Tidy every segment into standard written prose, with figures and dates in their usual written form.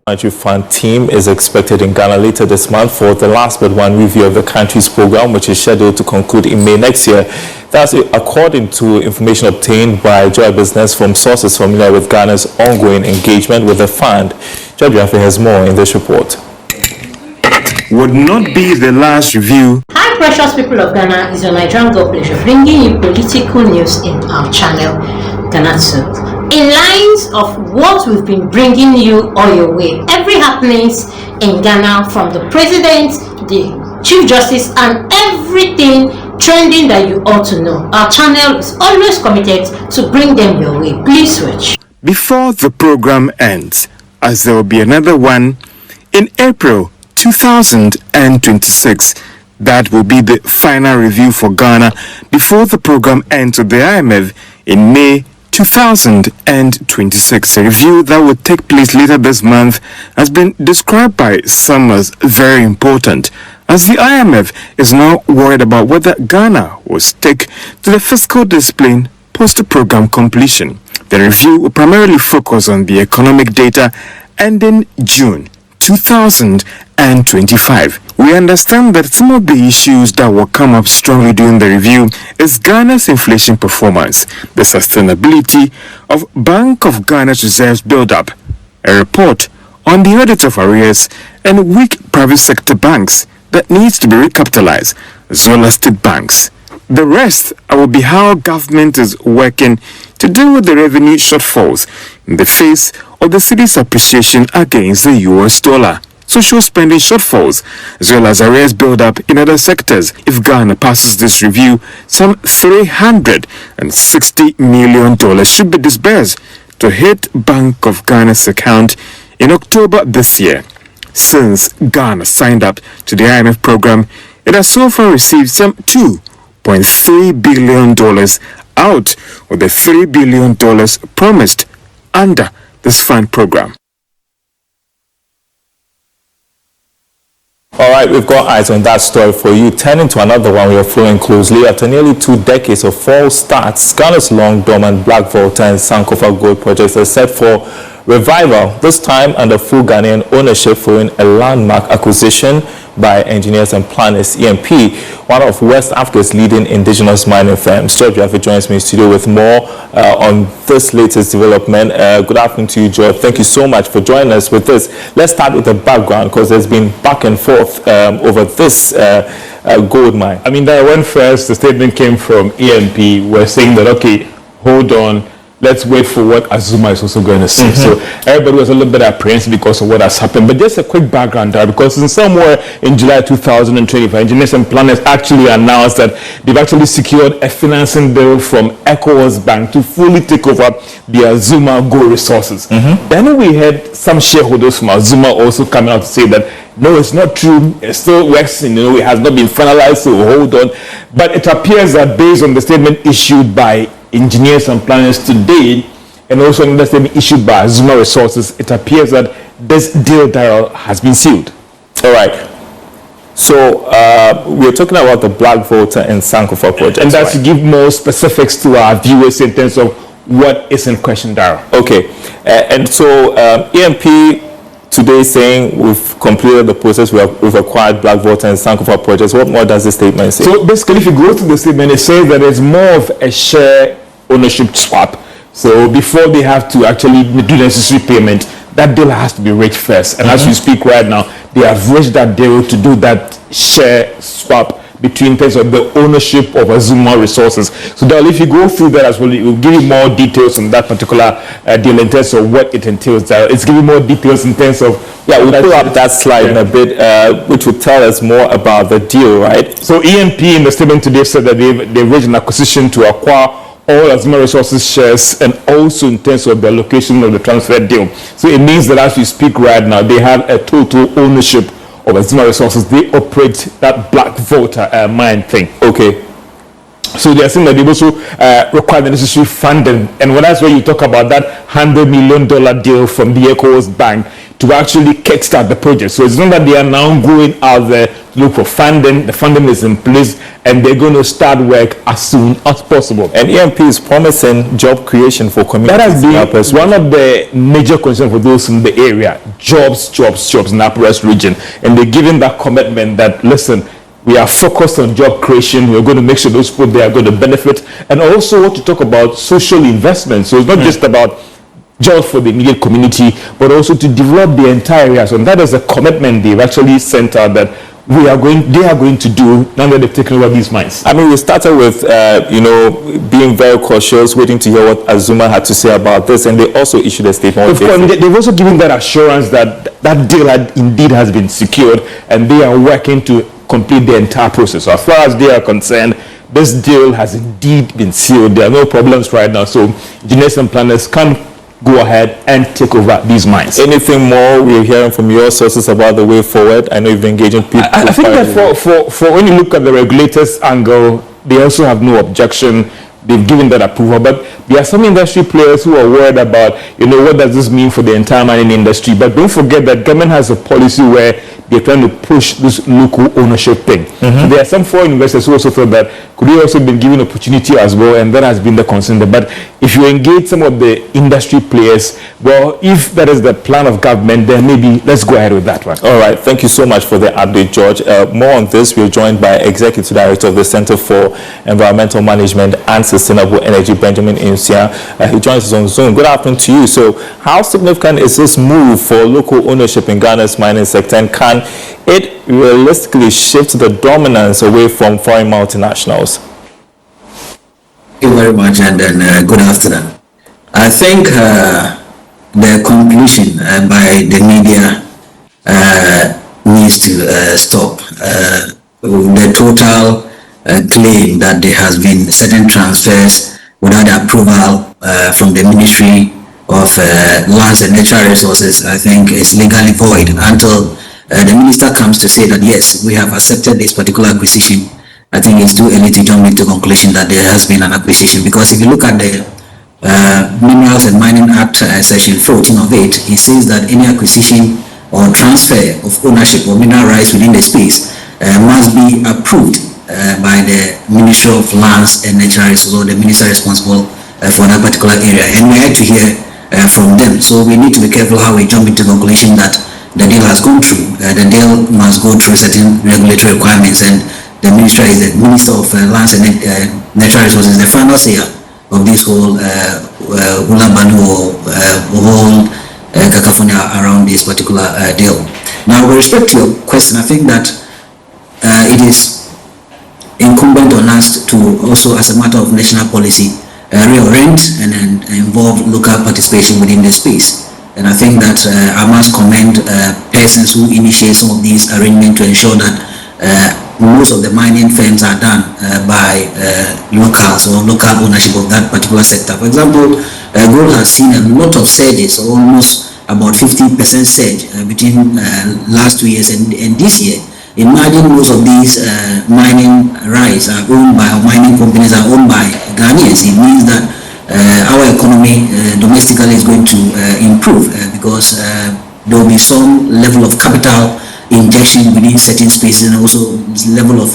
Ghanatube Fund team is expected in Ghana later this month for the last but one review of the country's program, which is scheduled to conclude in May next year. That's according to information obtained by Joy Business from sources familiar with Ghana's ongoing engagement with the fund. Joy Biafra has more in this report. Would not be the last review. Hi precious people of Ghana, it's your Nigerian God pleasure bringing you political news in our channel, Ghanatube. In lines of what we've been bringing you all your way, every happenings in Ghana, from the president, the chief justice, and everything trending that you ought to know. Our channel is always committed to bring them your way. Please switch. Before the program ends, as there will be another one in April 2026, that will be the final review for Ghana before the program ends with the IMF in May 2026. A review that will take place later this month has been described by some as very important, as the IMF is now worried about whether Ghana will stick to the fiscal discipline post-program completion. The review will primarily focus on the economic data ending June 2025. We understand that some of the issues that will come up strongly during the review is Ghana's inflation performance, the sustainability of Bank of Ghana's reserves build-up, a report on the audit of arrears, and weak private sector banks that needs to be recapitalized, as well as state banks. The rest will be how government is working to deal with the revenue shortfalls in the face of the cedi's appreciation against the US dollar, social spending shortfalls, as well as arrears build-up in other sectors. If Ghana passes this review, some $360 million should be disbursed to hit Bank of Ghana's account in October this year. Since Ghana signed up to the IMF program, it has so far received some $2.3 billion out of the $3 billion promised under this fund program. All right, we've got eyes on that story for you. Turning to another one we are following closely. After nearly 2 decades of false starts, Ghana's long dormant Black Volta and Sankofa gold projects are set for revival, this time under full Ghanaian ownership following a landmark acquisition by engineers and planners, EMP, one of West Africa's leading indigenous mining firms. Joy Biafra joins me in studio with more on this latest development. Good afternoon to you, Joy. Thank you so much for joining us with this. Let's start with the background, because there's been back and forth over this gold mine. I mean, when first the statement came from EMP, we're saying that, okay, hold on, let's wait for what Azuma is also going to say. So everybody was a little bit apprehensive because of what has happened. But just a quick background there, because in somewhere in July 2025, engineers and planners actually announced that they've actually secured a financing deal from ECOWAS Bank to fully take over the Azuma gold resources. Then we had some shareholders from Azuma also coming out to say that no, it's not true. It still works. It has not been finalized. So hold on. But it appears that based on the statement issued by engineers and planners today, and also another statement issued by Azuma Resources, it appears that this deal has been sealed. All right. So we're talking about the Black Volta and Sankofa project, and that's to give more specifics to our viewers in terms of what is in question, Dara. Okay. And so EMP today saying we've completed the process, we've acquired Black Volta and Sankofa projects. What more does the statement say? So basically, if you go to the statement, it says that it's more of a share ownership swap. So before they have to actually do the necessary payment, that deal has to be reached first. And as we speak right now, they have reached that deal to do that share swap between terms of the ownership of Azuma Resources. So Dal, if you go through that as well, it will give you more details on that particular deal in terms of what it entails. It's giving more details in terms of... Yeah, we'll pull up that slide in a bit, which will tell us more about the deal, right? So EMP in the statement today said that they've reached an acquisition to acquire all Azuma Resources shares, and also in terms of the location of the transfer deal. So it means that as we speak right now, they have a total ownership of Azuma Resources. They operate that Black Volta mine thing. Okay. So they are saying that they also require the necessary funding. And when that's where you talk about that $100 million deal from the ECOWAS Bank to actually kickstart the project. So it's not that they are now going out there to look for funding. The funding is in place and they're going to start work as soon as possible. And EMP is promising job creation for communities. That has been one of the major concerns for those in the area. Jobs in the Upper West region. And they're giving that commitment that, listen, we are focused on job creation. We're going to make sure those people there are going to benefit. And also want to talk about social investment. So it's not just about jobs for the immediate community, but also to develop the entire area. So that is a commitment they've actually sent out that they are going to do now that they've taken over these mines. I mean, we started with, being very cautious, waiting to hear what Azuma had to say about this, and they also issued a statement. Of course, they've also given that assurance that that deal indeed has been secured, and they are working to complete the entire process. So as far as they are concerned, this deal has indeed been sealed. There are no problems right now. So engineers and planners can go ahead and take over these mines. Anything more we're hearing from your sources about the way forward? I know you've been engaging people. I think that for when you look at the regulators' angle, they also have no objection. They've given that approval. But there are some industry players who are worried about, what does this mean for the entire mining industry? But don't forget that government has a policy where they're trying to push this local ownership thing. Mm-hmm. There are some foreign investors who also felt that could they also been given opportunity as well, and that has been the concern there. But if you engage some of the industry players, well, if that is the plan of government, then maybe let's go ahead with that one. All right, thank you so much for the update, George. More on this, we're joined by Executive Director of the Center for Environmental Management and Sustainable Energy, Benjamin Insia. He joins us on Zoom. Good afternoon to you. So how significant is this move for local ownership in Ghana's mining sector, and can it realistically shift the dominance away from foreign multinationals? Thank you very much, and good afternoon. I think the conclusion by the media needs to stop. The total claim that there has been certain transfers without approval from the Ministry of Lands and Natural Resources, I think is legally void until the minister comes to say that yes, we have accepted this particular acquisition. I think it's too early to jump into conclusion that there has been an acquisition, because if you look at the Minerals and Mining Act section 14 of it, it says that any acquisition or transfer of ownership or mineral rights within the space must be approved by the Ministry of Lands and Natural Resources, or the minister responsible for that particular area, and we have to hear from them. So we need to be careful how we jump into conclusion that the deal has gone through. The deal must go through certain regulatory requirements, and the Minister of Lands and Natural Resources, the final sayer of this whole hula bandu or whole cacophony around this particular deal. Now, with respect to your question, I think that it is incumbent on us to also, as a matter of national policy, reorient and involve local participation within the space. And I think that I must commend persons who initiate some of these arrangements to ensure that most of the mining firms are done by locals or local ownership of that particular sector. For example, gold has seen a lot of surges, almost about 50% surge between last 2 years and this year. Imagine most of these mining rights are owned by, or mining companies are owned by Ghanaians. It means that our economy domestically is going to improve because there will be some level of capital injection within certain spaces, and also level of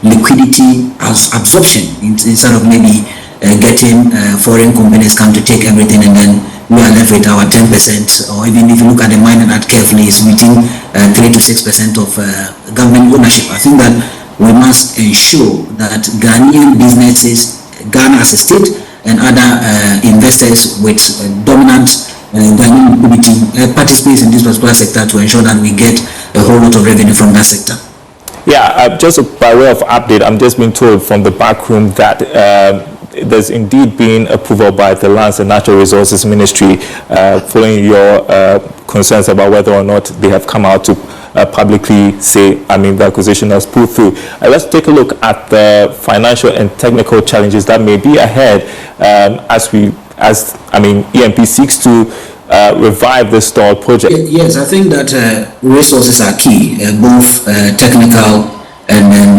liquidity absorption instead of maybe getting foreign companies come to take everything, and then we are left with our 10%, or even if you look at the mining act carefully, it's within 3 to 6% of government ownership. I think that we must ensure that Ghanaian businesses, Ghana as a state, and other investors with dominant Ghanaian liquidity participate in this particular sector to ensure that we get a whole lot of revenue from that sector. Yeah, just by way of update, I'm just being told from the back room that there's indeed been approval by the Lands and Natural Resources Ministry following your concerns about whether or not they have come out to publicly say, the acquisition has pulled through. Let's take a look at the financial and technical challenges that may be ahead as EMP seeks to revive the stalled project. Yes, I think that resources are key, both technical and then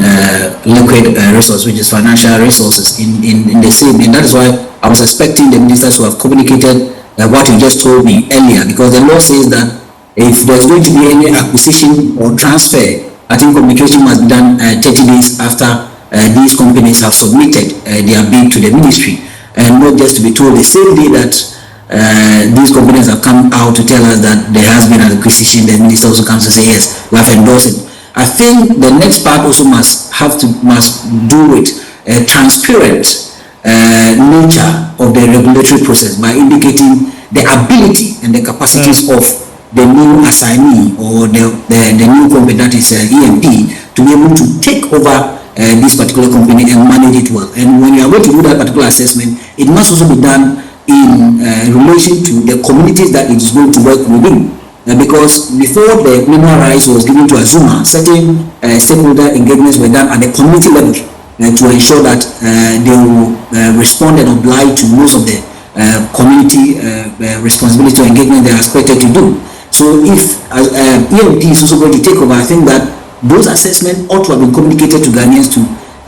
liquid resource, which is financial resources in the same. And that is why I was expecting the ministers to have communicated what you just told me earlier, because the law says that if there's going to be any acquisition or transfer, I think communication must be done 30 days after these companies have submitted their bid to the ministry, and not just to be told the same day that these companies have come out to tell us that there has been an acquisition. The minister also comes to say yes, we have endorsed it. I think the next part also must do with a transparent nature of the regulatory process by indicating the ability and the capacities of the new assignee or the new company, that is EMP, to be able to take over this particular company and manage it well. And when you are going to do that particular assessment, it must also be done in relation to the communities that it is going to work within. Because before the mineral rights was given to Azuma, certain stakeholder engagements were done at the community level to ensure that they will respond and oblige to most of the community responsibility or engagement they are expected to do. So if EMP is also going to take over, I think that those assessments ought to have been communicated to Ghanaians to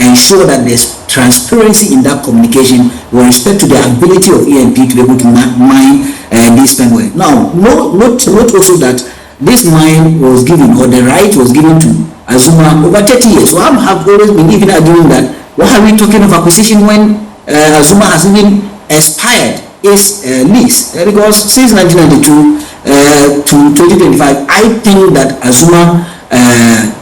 ensure that there's transparency in that communication with respect to the ability of EMP to be able to mine this spendware. Now, note also that this mine was given, or the right was given to Azuma over 30 years. So I have always been even arguing that why are we talking of acquisition when Azuma has even expired its lease? Because since 1992 to 2025, I think that Azuma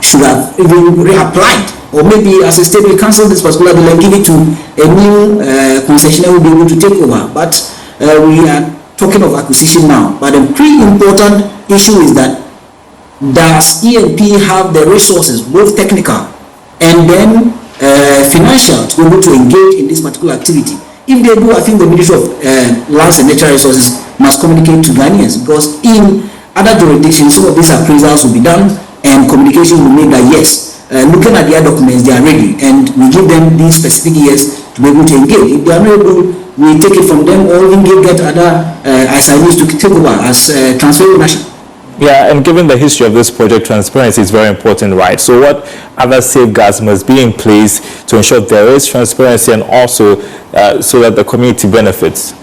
should have even reapplied, or maybe as a state we cancel this particular bill and give it to a new concessionaire who will be able to take over. But we are talking of acquisition now. But the pretty important issue is that does EMP have the resources, both technical and then financial, to be able to engage in this particular activity? If they do, I think the Ministry of Lands and Natural Resources must communicate to Ghanaians, because in other jurisdictions some of these appraisals will be done and communication will make that yes, looking at their documents, they are ready, and we give them these specific years to be able to engage. If they are not able, we take it from them, or we get other assignees to take over as transfer ownership. Yeah, and given the history of this project, transparency is very important, right? So what other safeguards must be in place to ensure there is transparency and also so that the community benefits?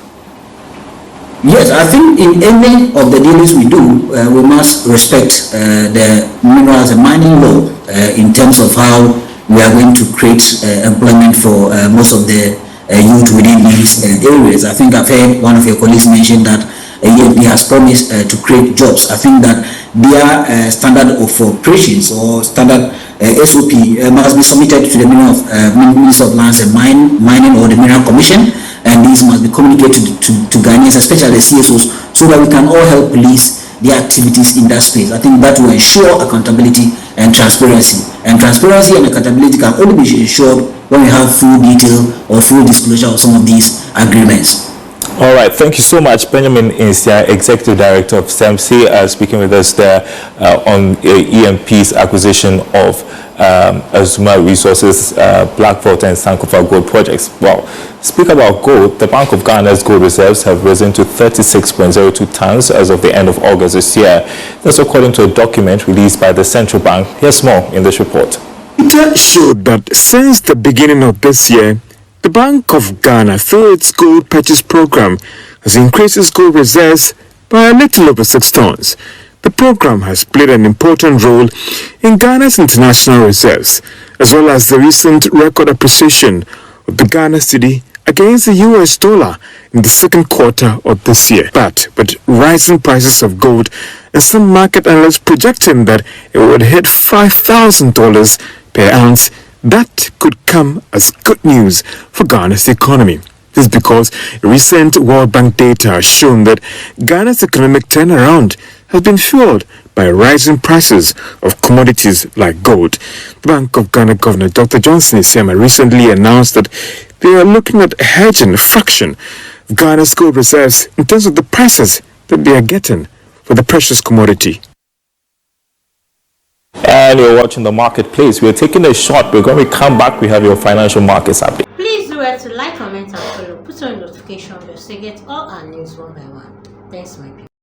Yes, I think in any of the dealings we do, we must respect the minerals and mining law in terms of how we are going to create employment for most of the youth within these areas. I think I've heard one of your colleagues mention that EMP has promised to create jobs. I think that their standard of operations or standard SOP must be submitted to the Minister of Lands and Mining or the Mineral Commission, and these must be communicated to Ghanaians, especially the CSOs, so that we can all help police their activities in that space. I think that will ensure accountability and transparency. And transparency and accountability can only be ensured when we have full detail or full disclosure of some of these agreements. All right, thank you so much, Benjamin Insia, Executive Director of SUBCRIBE, speaking with us there on EMP's acquisition of Azuma Resources, Black Vault and Sankofa gold projects. Well, speak about gold. The Bank of Ghana's gold reserves have risen to 36.02 tons as of the end of August this year. That's according to a document released by the central bank. Here's more in this report. It showed that since the beginning of this year, the Bank of Ghana, through its gold purchase program, has increased its gold reserves by a little over 6 tons. The program has played an important role in Ghana's international reserves, as well as the recent record appreciation of the Ghana cedi against the US dollar in the second quarter of this year. But with rising prices of gold and some market analysts projecting that it would hit $5,000 per ounce, that could come as good news for Ghana's economy. This is because recent World Bank data has shown that Ghana's economic turnaround has been fueled by rising prices of commodities like gold. The Bank of Ghana Governor Dr. Johnson Isiama recently announced that they are looking at hedging a fraction of Ghana's gold reserves in terms of the prices that they are getting for the precious commodity. And you're watching The Marketplace. We're taking a short break. When we come back, we have your financial markets update. Please do it to like, comment, and follow. Put on notification bell so you get all our news one by one. Thanks, my people.